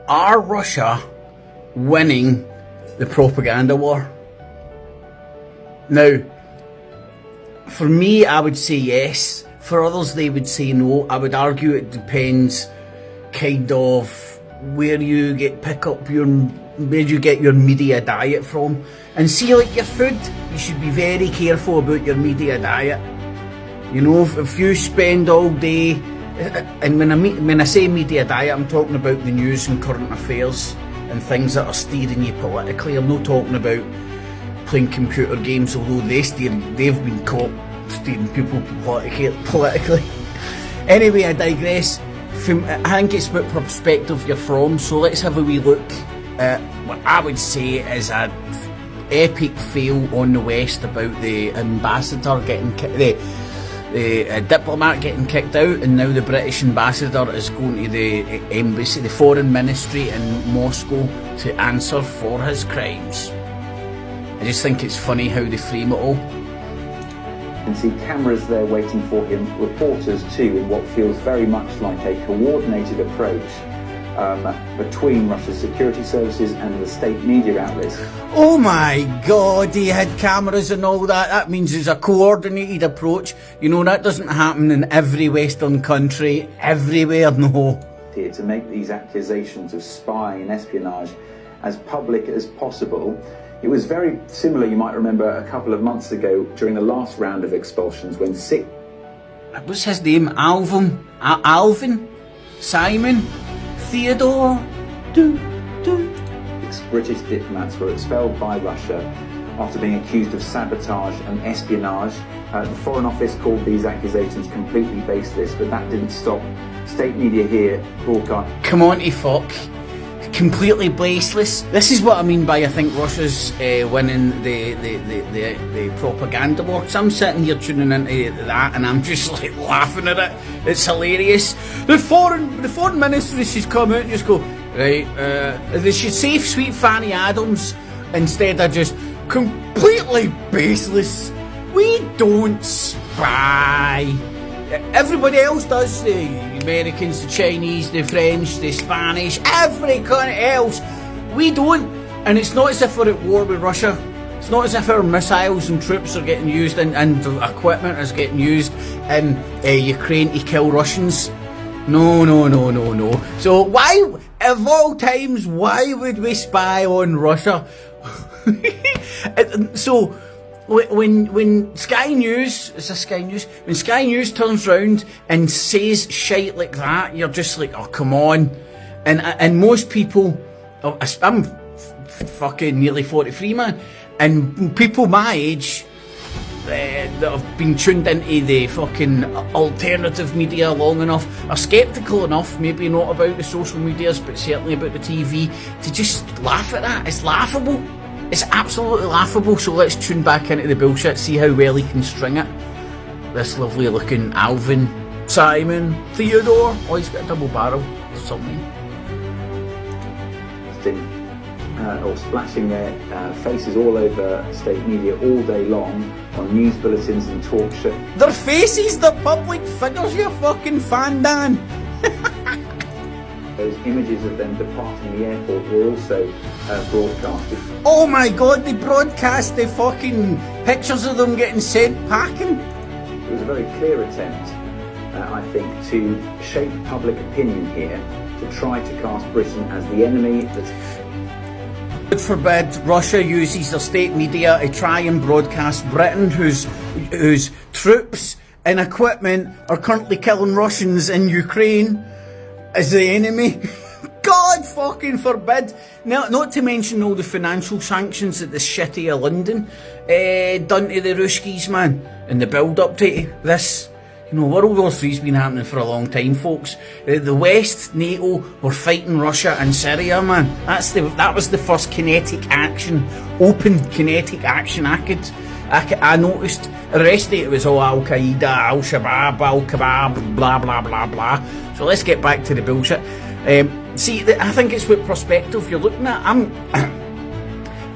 Are Russia winning the propaganda war? Now, for me, I would say yes. For others, they would say no. I would argue it depends kind of where you get your media diet from. And see, like your food, you should be very careful about your media diet. You know, if you spend all day, and when I say media diet, I'm talking about the news and current affairs and things that are steering you politically. I'm not talking about playing computer games, although they've been caught steering people politically. Anyway, I digress. I think it's what perspective you're from, so let's have a wee look at what I would say is an epic fail on the West about the ambassador getting the diplomat getting kicked out, and now the British ambassador is going to the embassy, the foreign ministry in Moscow, to answer for his crimes. I just think it's funny how they frame it all. You can see cameras there waiting for him, reporters too, in what feels very much like a coordinated approach between Russia's security services and the state media outlets. Oh my God, he had cameras and all that. That means there's a coordinated approach. You know, that doesn't happen in every Western country, everywhere, no. Here to make these accusations of spying and espionage as public as possible. It was very similar, you might remember, a couple of months ago during the last round of expulsions when what's his name? Alvin? Simon? Theodore? British diplomats were expelled by Russia after being accused of sabotage and espionage. The Foreign Office called these accusations completely baseless, but that didn't stop state media here broadcast. Come on, fuck. Completely baseless. This is what I mean by I think Russia's winning the propaganda war. Cause I'm sitting here tuning into that and I'm just like laughing at it. It's hilarious. The foreign ministry should come out and just go, right, they should save sweet Fanny Adams instead of just completely baseless. We don't spy. Everybody else does. The Americans, the Chinese, the French, the Spanish, every country else. We don't. And it's not as if we're at war with Russia. It's not as if our missiles and troops are getting used and equipment is getting used in Ukraine to kill Russians. No. So why, of all times, why would we spy on Russia? So when Sky News, when Sky News turns round and says shite like that, you're just like, oh, come on. And most people, I'm fucking nearly 43, man, and people my age that have been tuned into the fucking alternative media long enough are sceptical enough, maybe not about the social medias, but certainly about the TV, to just laugh at that. It's laughable. It's absolutely laughable. So let's tune back into the bullshit, see how well he can string it. This lovely looking Alvin, Simon, Theodore. Oh, he's got a double barrel or something. Or splashing their faces all over state media all day long on news bulletins and talk shows. Their faces, they're public figures, you fucking fan, Dan. Those images of them departing the airport were also broadcasted. Oh my God, they broadcast the fucking pictures of them getting sent packing. It was a very clear attempt, I think, to shape public opinion here, to try to cast Britain as the enemy that's... God forbid Russia uses their state media to try and broadcast Britain, whose troops and equipment are currently killing Russians in Ukraine, as the enemy. God fucking forbid. Now, not to mention all the financial sanctions that the shitty of London done to the Ruskies, man, and the build-up to this. You know, World War III's been happening for a long time, folks. The West, NATO, were fighting Russia and Syria, man. That was the first kinetic action, open kinetic action I noticed. The rest of it was all Al-Qaeda, Al-Shabaab, Al-Kebab, blah, blah, blah, blah. So let's get back to the bullshit. See, I think it's what perspective you're looking at.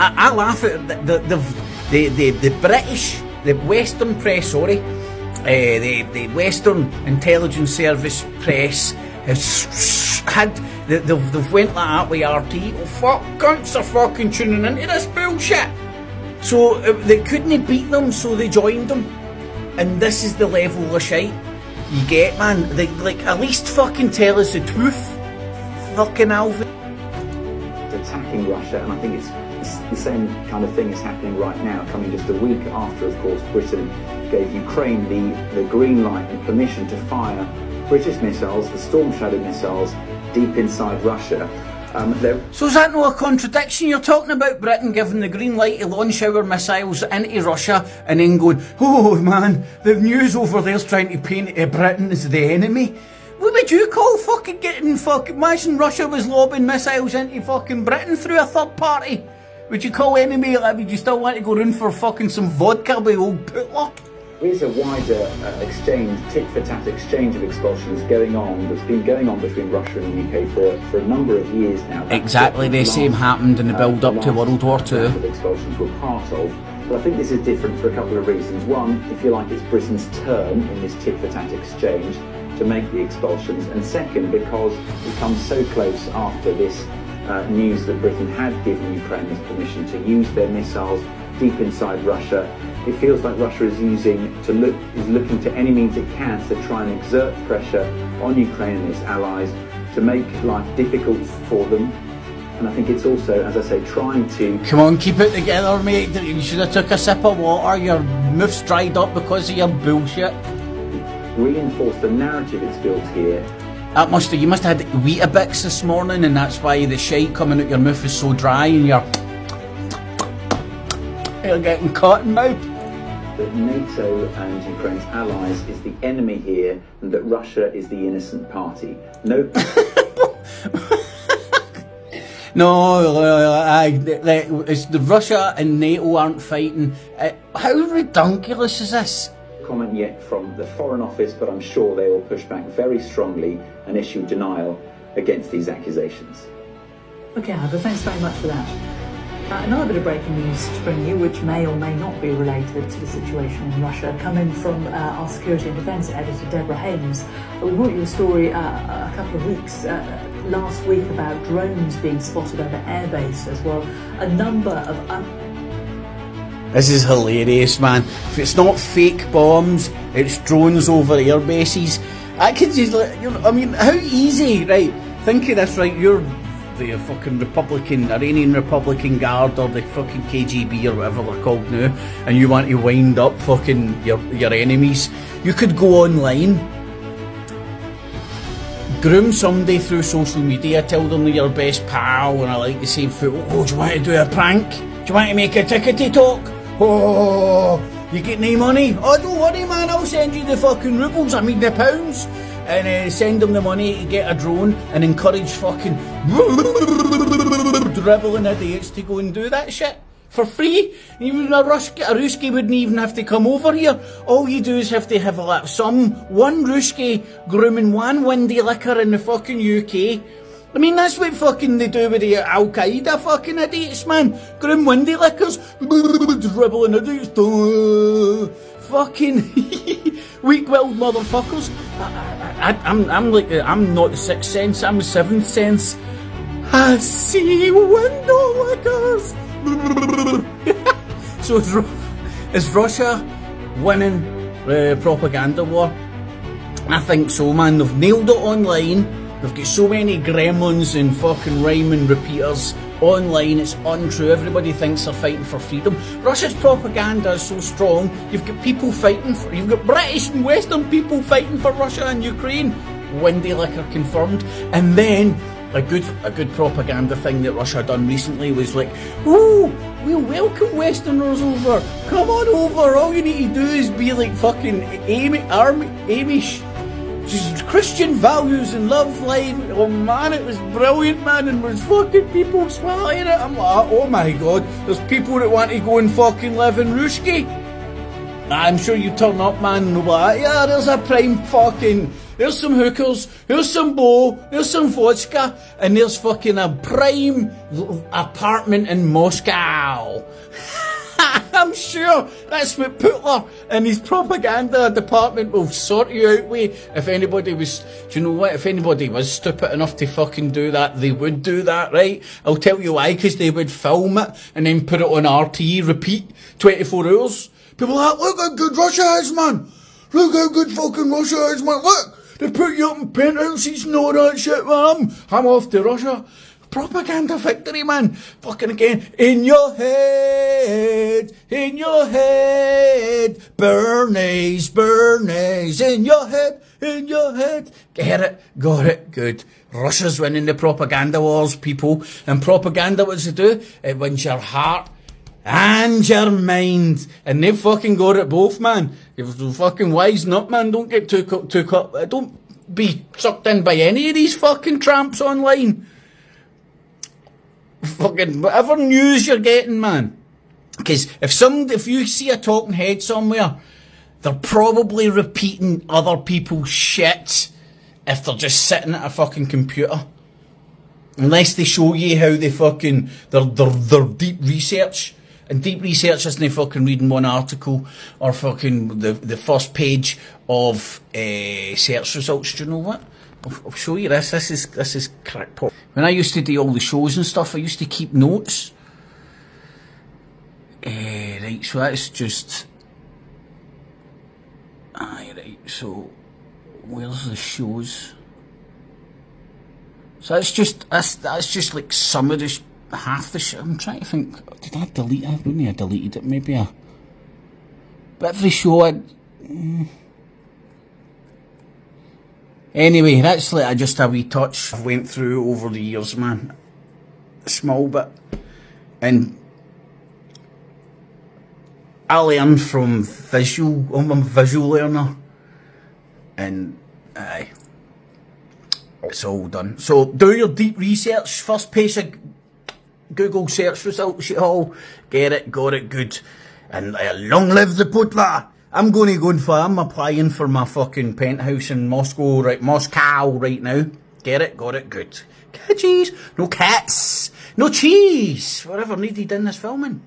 I laugh at the British, the Western press, the Western Intelligence Service press It's had they've went like that with RT. Oh fuck, cunts are fucking tuning into this bullshit. So they couldn't beat them, so they joined them. And this is the level of shite you get, man. They, like, at least fucking tell us the truth. Fucking Alvin. Attacking Russia, and I think it's the same kind of thing is happening right now, coming just a week after, of course, Britain gave Ukraine the green light and permission to fire British missiles, the Storm Shadow missiles, deep inside Russia. So is that not a contradiction? You're talking about Britain giving the green light to launch our missiles into Russia and then going, oh man, the news over there's trying to paint Britain as the enemy. What would you call fucking getting fucking... Imagine Russia was lobbing missiles into fucking Britain through a third party. Would you call enemy? Like, would you still want to go round for fucking some vodka with old Putler? There's a wider exchange, tit-for-tat exchange of expulsions going on, that's been going on between Russia and the UK for a number of years now. Exactly the same happened in the build-up to World War II. Of expulsions were part of. But I think this is different for a couple of reasons. One, if you like, it's Britain's turn in this tit-for-tat exchange to make the expulsions. And second, because it comes so close after this news that Britain had given Ukraine this permission to use their missiles deep inside Russia. It feels like Russia is looking to any means it can to try and exert pressure on Ukraine and its allies to make life difficult for them. And I think it's also, as I say, trying to... Come on, keep it together, mate. You should have took a sip of water. Your mouth's dried up because of your bullshit. Reinforce the narrative it's built here. You must have had Weetabix this morning, and that's why the shite coming out your mouth is so dry and you're getting cotton mouth. That NATO and Ukraine's allies is the enemy here, and that Russia is the innocent party. No. It's the Russia and NATO aren't fighting. How ridiculous is this? Comment yet from the Foreign Office, but I'm sure they will push back very strongly and issue denial against these accusations. Okay, Albert, thanks very much for that. Another bit of breaking news to bring you, which may or may not be related to the situation in Russia, coming from our security and defence editor, Deborah Hames. We brought you a story a couple of weeks last week about drones being spotted over airbase as well. A number of... This is hilarious, man. If it's not fake bombs, it's drones over air bases. I could just, I mean, how easy, right? Think of this, right? You're the fucking Iranian Republican Guard or the fucking KGB or whatever they're called now, and you want to wind up fucking your enemies. You could go online, groom somebody through social media, tell them they're your best pal, and I like the same foot. Oh, do you want to do a prank? Do you want to make a tickety talk? Oh, you get any money? Oh, don't worry, man, I'll send you the fucking rubles, I mean the pounds. And send them the money to get a drone and encourage fucking dribbling idiots to go and do that shit for free. Even a Ruski wouldn't even have to come over here. All you do is have to have one Ruski grooming one windy liquor in the fucking UK. I mean, that's what fucking they do with the Al-Qaeda fucking idiots, man. Groom windy liquors, dribbling idiots. Fucking weak-willed motherfuckers. I'm not the sixth sense, I'm the seventh sense. I see window lickers. So is Russia winning the propaganda war? I think so, man. They've nailed it online. They've got so many gremlins and fucking rhyming repeaters online, it's untrue. Everybody thinks they're fighting for freedom. Russia's propaganda is so strong, you've got people fighting for, you've got British and Western people fighting for Russia and Ukraine. Windy liquor confirmed. And then a good propaganda thing that Russia done recently was like, ooh, we'll welcome Westerners over. Come on over. All you need to do is be like fucking Amish. Just Christian values and love life. Oh man, it was brilliant, man, and there's fucking people swallowing it. I'm like, oh my god, there's people that want to go and fucking live in Ruski. I'm sure you turn up, man, and they'll be like, yeah, there's a prime fucking, there's some hookers, there's some bow, there's some vodka, and there's fucking a prime apartment in Moscow. I'm sure that's what Putler and his propaganda department will sort you out with. If anybody was, do you know what? If anybody was stupid enough to fucking do that, they would do that, right? I'll tell you why, because they would film it and then put it on RTE, repeat 24 hours. People are like, look how good Russia is, man. Look how good fucking Russia is, man. Look, they put you up in penthouses and all that shit, man. I'm off to Russia. Propaganda victory, man. Fucking again. In your head. Bernays, in your head. Get it? Got it? Good. Russia's winning the propaganda wars, people. And propaganda, what's it do? It wins your heart and your mind. And they've fucking got it both, man. If you're fucking wisen up, man, don't get too don't be sucked in by any of these fucking tramps online. Fucking whatever news you're getting, man. Because if you see a talking head somewhere, they're probably repeating other people's shit if they're just sitting at a fucking computer. Unless they show you how they fucking their deep research. And deep research isn't fucking reading one article or fucking the first page of search results. Do you know what? I'll show you this. This is crackpot. When I used to do all the shows and stuff, I used to keep notes. Right, so that's just. Right, so where's the shows? So that's just like some of the half the shit. I'm trying to think. Did I delete it? Wouldn't I have deleted it? Maybe but every show Anyway, that's like just a wee touch I've went through over the years, man. A small bit. And I learned from visual. I'm a visual learner. And aye, it's all done. So do your deep research. First page of Google search results, you all. Get it, got it, good. And long live the Putler. I'm applying for my fucking penthouse in Moscow right now. Get it, got it, good. Catchies, no cats, no cheese, whatever needed in this filming.